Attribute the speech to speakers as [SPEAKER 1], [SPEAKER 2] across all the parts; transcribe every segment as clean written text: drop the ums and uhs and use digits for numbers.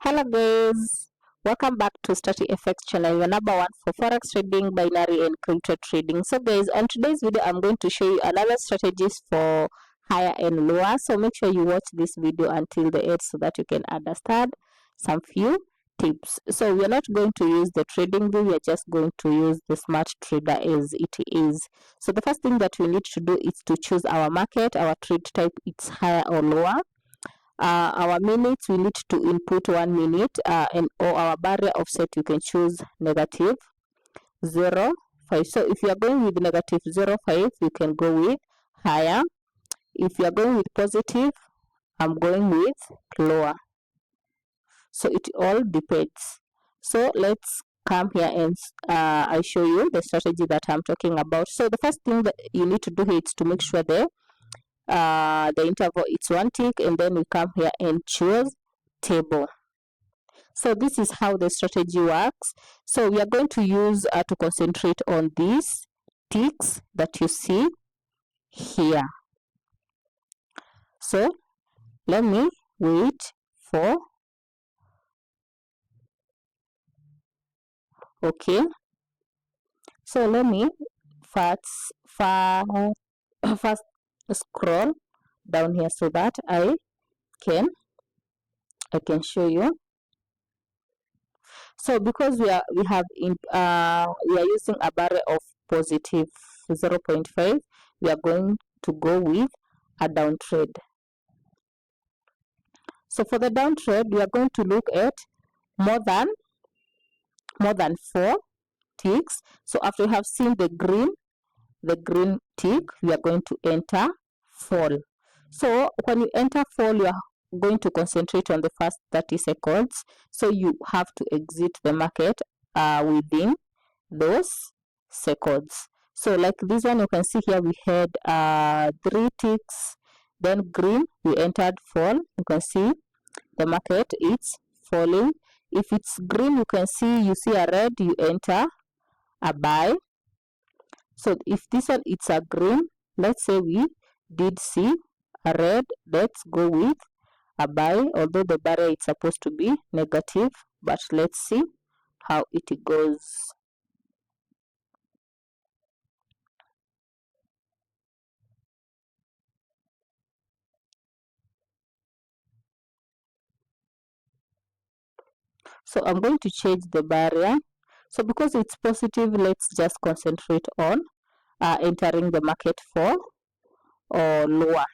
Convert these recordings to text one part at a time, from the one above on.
[SPEAKER 1] Hello guys, welcome back to Study FX channel, your number one for forex trading, binary and crypto trading. So guys, on today's video I'm going to show you another strategies for higher and lower. So make sure you watch this video until the end so that you can understand some few tips. So we are not going to use the trading view, we are just going to use the smart trader as it is. So the first thing that we need to do is to choose our market, our trade type, it's higher or lower. Our minutes, we need to input 1 minute, and or our barrier offset you can choose negative 0.5. So if you are going with negative 0.5 you can go with higher. If you are going with positive, I'm going with lower. So it all depends. So let's come here and I show you the strategy that I'm talking about. So the first thing that you need to do here is to make sure the interval it's 1 tick, and then we come here and choose table. So this is how the strategy works. So we are going to use to concentrate on these ticks that you see here. So let me wait for, okay, so let me first scroll down here so that I can show you. So because we are using a barrier of positive 0.5, we are going to go with a down trade. So for the down trade, we are going to look at more than 4 ticks. So after we have seen the green tick, we are going to enter fall. So when you enter fall, you are going to concentrate on the first 30 seconds. So you have to exit the market within those seconds. So like this one, you can see here we had 3 ticks, then green, we entered fall. You can see the market it's falling. If it's green, you can see a red, you enter a buy. So if this one it's a green, let's say we did see a red, let's go with a buy, although the barrier is supposed to be negative, but let's see how it goes. So I'm going to change the barrier. So because it's positive, let's just concentrate on entering the market for or lower.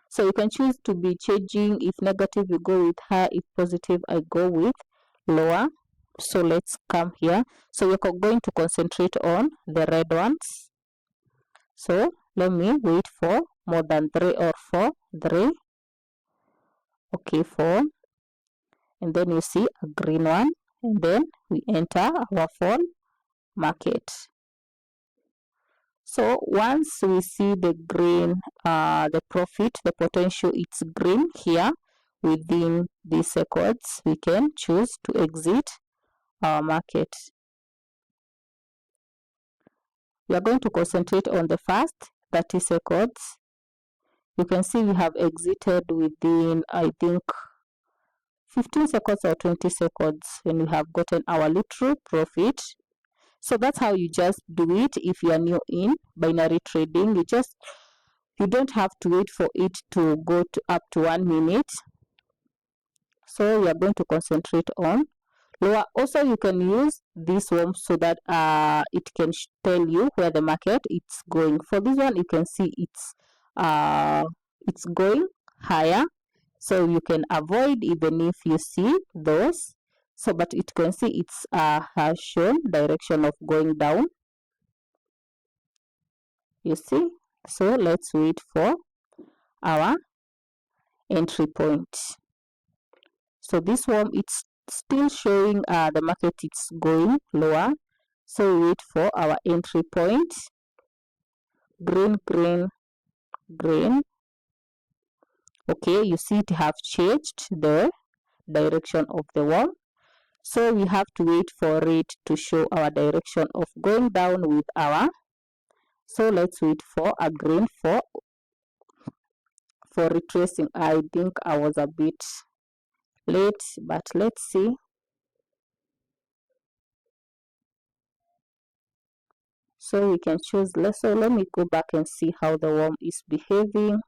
[SPEAKER 1] So you can choose to be changing. If negative, you go with high. If positive, I go with lower. So let's come here. So we're going to concentrate on the red ones. So let me wait for more than 3 or 4. 3. Okay, 4. And then you see a green one. And then we enter our fall market. So once we see the green, the profit, the potential, it's green here within these seconds, we can choose to exit our market. We are going to concentrate on the first 30 seconds. You can see we have exited within, I think, 15 seconds or 20 seconds when we have gotten our little profit. So that's how you just do it. If you are new in binary trading, you don't have to wait for it to go to up to 1 minute. So we are going to concentrate on lower. Also you can use this one so that it can tell you where the market it's going. For this one, you can see it's going higher, so you can avoid even if you see those. So but it can see it's has shown direction of going down, you see. So let's wait for our entry point. So this one it's still showing the market it's going lower, so we wait for our entry point. Green, green, green. Okay, you see it have changed the direction of the wall, so we have to wait for it to show our direction of going down with our. So let's wait for a green for retracing. I think I was a bit late, but let's see. So we can choose less. So let me go back and see how the worm is behaving.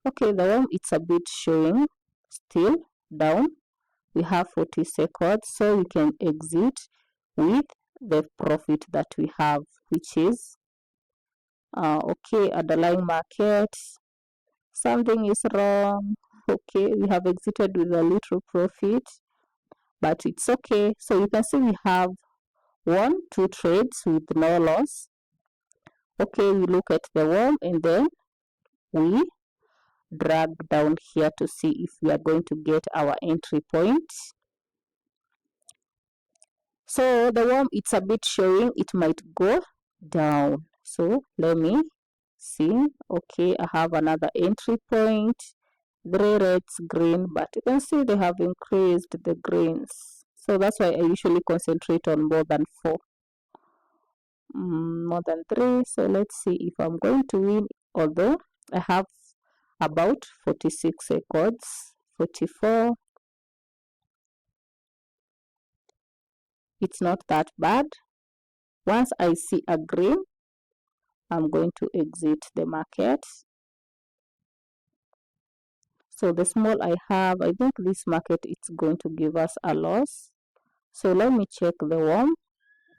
[SPEAKER 1] Okay, the worm, it's a bit showing still down. We have 40 seconds, so we can exit with the profit that we have, which is okay, underlying market, something is wrong. Okay, we have exited with a little profit, but it's okay. So you can see we have 2 trades with no loss. Okay, we look at the worm and then we drag down here to see if we are going to get our entry point. So the worm, it's a bit showing it might go down. So let me see. Okay, I have another entry point, 3 reds, green, but you can see they have increased the greens. So that's why I usually concentrate on more than 4, more than 3. So let's see if I'm going to win, although I have about 46 seconds, 44. It's not that bad. Once I see a green, I'm going to exit the market. So the small I have, I think this market it's going to give us a loss. So let me check the worm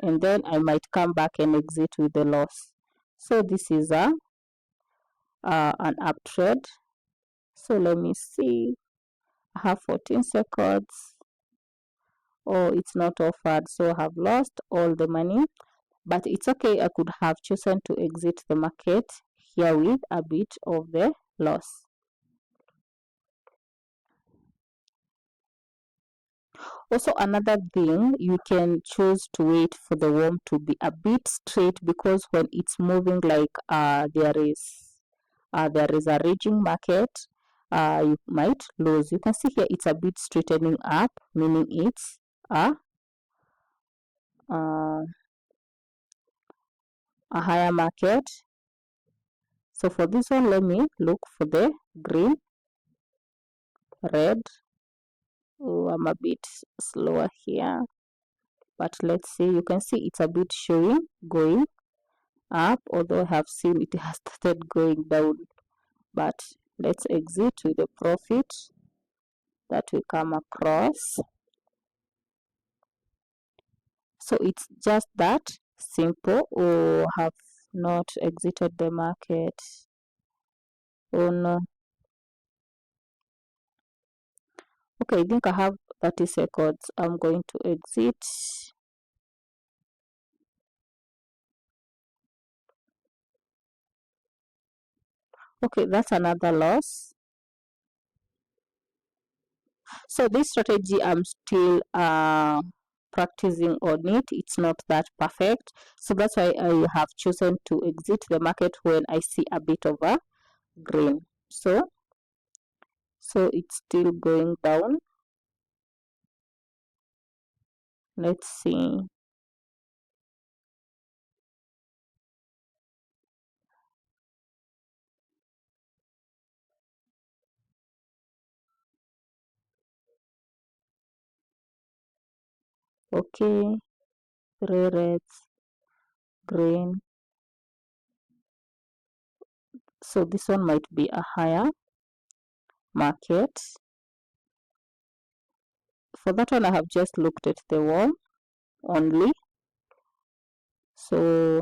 [SPEAKER 1] and then I might come back and exit with the loss. So this is an up trade. So let me see. I have 14 seconds. Oh, it's not offered, so I have lost all the money. But it's okay. I could have chosen to exit the market here with a bit of the loss. Also, another thing, you can choose to wait for the worm to be a bit straight, because when it's moving like there is a raging market, you might lose. You can see here it's a bit straightening up, meaning it's uh, a higher market. So for this one, let me look for the green, red. Oh, I'm a bit slower here, but let's see. You can see it's a bit showing going up, although I have seen it has started going down. But let's exit with the profit that we come across. So it's just that simple. Oh, have not exited the market. Oh no. Okay, I think I have 30 seconds. I'm going to exit. Okay, that's another loss. So this strategy, I'm still practicing on it. It's not that perfect. So that's why I have chosen to exit the market when I see a bit of a green. So it's still going down. Let's see. Okay, 3 reds, green. So this one might be a higher market. For that one, I have just looked at the wall only. So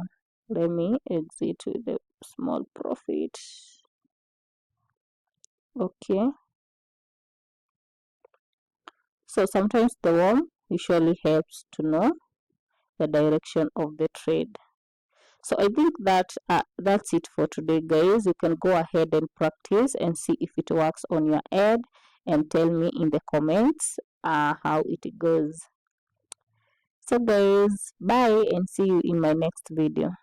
[SPEAKER 1] let me exit with a small profit. Okay. So sometimes the worm usually helps to know the direction of the trade. So I think that that's it for today, guys. You can go ahead and practice and see if it works on your end, and tell me in the comments how it goes. So guys, bye and see you in my next video.